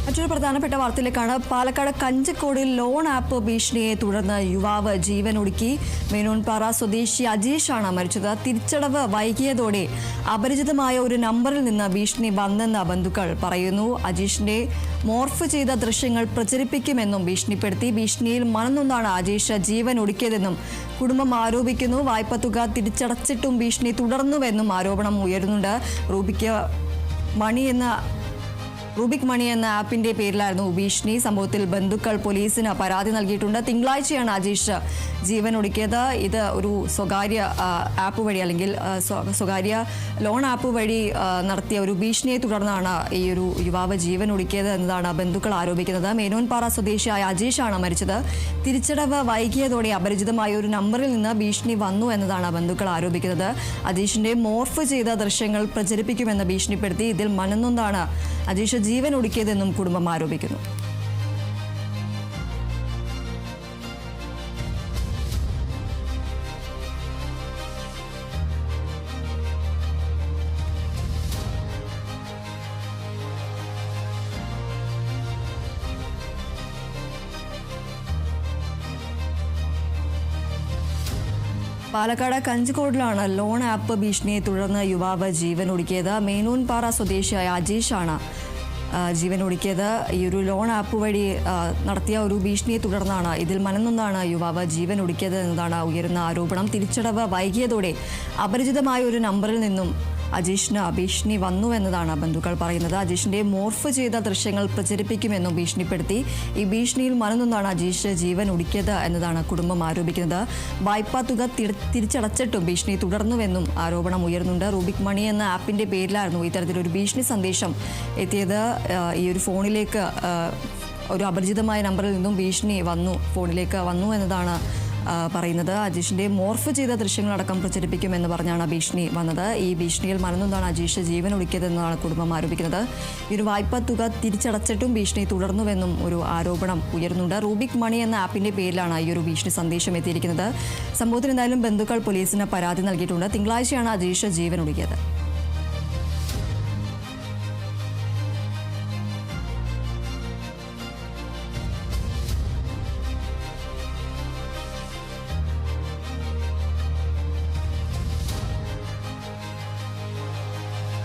മറ്റൊരു പ്രധാനപ്പെട്ട വാർത്തയിലേക്കാണ്. Palakkad കഞ്ചിക്കോടിൽ loan app ഭീഷണിയെ തുടർന്ന് യുവാവ് ജീവനൊടുക്കി. മേനോൻപാറ സ്വദേശി അജീഷാണ് മരിച്ചത്. തിരിച്ചടവ് വൈകിയതോടെ അപരിചിതമായ ഒരു നമ്പറിൽ നിന്ന് ഭീഷണി വന്നെന്ന് ബന്ധുക്കൾ പറയുന്നു. അജീഷിന്റെ മോർഫ് ചെയ്ത ദൃശ്യങ്ങൾ പ്രചരിപ്പിക്കുമെന്നും ഭീഷണിപ്പെടുത്തി. ഭീഷണിയിൽ മനംനൊന്താണ് അജീഷ് ജീവൻ ഒടുക്കിയതെന്നും കുടുംബം ആരോപിക്കുന്നു. വായ്പ തുക തിരിച്ചടച്ചിട്ടും ഭീഷണി തുടർന്നുവെന്നും ആരോപണം ഉയരുന്നുണ്ട്. റൂബിക് മണി എന്ന ആപ്പിന്റെ പേരിലായിരുന്നു ഭീഷണി. സംഭവത്തിൽ ബന്ധുക്കൾ പോലീസിന് പരാതി നൽകിയിട്ടുണ്ട്. തിങ്കളാഴ്ചയാണ് അജീഷ് ജീവൻ ഒടുക്കിയത്. ഇത് ഒരു സ്വകാര്യ ആപ്പ് വഴി അല്ലെങ്കിൽ സ്വകാര്യ ലോൺ ആപ്പ് വഴി നടത്തിയ ഒരു ഭീഷണിയെ തുടർന്നാണ് ഈ ഒരു യുവാവ് ജീവൻ ഒടുക്കിയത് എന്നതാണ് ബന്ധുക്കൾ ആരോപിക്കുന്നത്. മേനോൻപാറ സ്വദേശിയായ അജീഷാണ് മരിച്ചത്. തിരിച്ചടവ് വൈകിയതോടെ അപരിചിതമായ ഒരു നമ്പറിൽ നിന്ന് ഭീഷണി വന്നു എന്നതാണ് ബന്ധുക്കൾ ആരോപിക്കുന്നത്. അജീഷിന്റെ മോർഫ് ചെയ്ത ദൃശ്യങ്ങൾ പ്രചരിപ്പിക്കുമെന്ന് ഭീഷണിപ്പെടുത്തി. ഇതിൽ മനംനൊന്താണ് അജീഷ് ജീവൻ ഒടുക്കിയതെന്നും കുടുംബം ആരോപിക്കുന്നു. പാലക്കാട് കഞ്ചിക്കോടിലാണ് ലോൺ ആപ്പ് ഭീഷണിയെ തുടർന്ന് യുവാവ് ജീവൻ ഒടുക്കിയത്. മേനോൻപാറ സ്വദേശിയായ അജീഷാണ് ജീവൻ ഒടുക്കിയത്. ഈ ഒരു ലോൺ ആപ്പ് വഴി നടത്തിയ ഒരു ഭീഷണിയെ തുടർന്നാണ് ഇതിൽ മനംനൊന്താണ് യുവാവ് ജീവൻ ഒടുക്കിയത് എന്നതാണ് ഉയരുന്ന ആരോപണം. തിരിച്ചടവ് വൈകിയതോടെ അപരിചിതമായ ഒരു നമ്പറിൽ നിന്നും അജീഷിന് ഭീഷണി വന്നുവെന്നതാണ് ബന്ധുക്കൾ പറയുന്നത്. അജീഷിന്റെ മോർഫ് ചെയ്ത ദൃശ്യങ്ങൾ പ്രചരിപ്പിക്കുമെന്നും ഭീഷണിപ്പെടുത്തി. ഈ ഭീഷണിയിൽ മനംനൊന്താണ് അജീഷ് ജീവൻ ഒടുക്കിയത് എന്നതാണ് കുടുംബം ആരോപിക്കുന്നത്. വായ്പാ തുക തിരിച്ചടച്ചിട്ടും ഭീഷണി തുടർന്നുവെന്നും ആരോപണം ഉയർന്നുണ്ട്. റൂബിക് മണി എന്ന ആപ്പിന്റെ പേരിലായിരുന്നു ഇത്തരത്തിലൊരു ഭീഷണി സന്ദേശം എത്തിയത്. ഈ ഒരു ഫോണിലേക്ക് ഒരു അപരിചിതമായ നമ്പറിൽ നിന്നും ഭീഷണി ഫോണിലേക്ക് വന്നു എന്നതാണ് പറയുന്നത്. അജീഷിന്റെ മോർഫ് ചെയ്ത ദൃശ്യങ്ങളടക്കം പ്രചരിപ്പിക്കുമെന്ന് പറഞ്ഞാണ് ഭീഷണി വന്നത്. ഈ ഭീഷണിയിൽ മനംനൊന്താണ് അജീഷ് ജീവൻ ഒടുക്കിയതെന്നാണ് കുടുംബം ആരോപിക്കുന്നത്. ഈ ഒരു വായ്പ തുക തിരിച്ചടച്ചിട്ടും ഭീഷണി തുടർന്നുവെന്നും ഒരു ആരോപണം ഉയർന്നുണ്ട്. റൂബിക് മണി എന്ന ആപ്പിന്റെ പേരിലാണ് ഈ ഒരു ഭീഷണി സന്ദേശം എത്തിയിരിക്കുന്നത്. സംഭവത്തിൽ എന്തായാലും ബന്ധുക്കൾ പോലീസിന് പരാതി നൽകിയിട്ടുണ്ട്. തിങ്കളാഴ്ചയാണ് അജീഷ് ജീവൻ ഒടുക്കിയത്.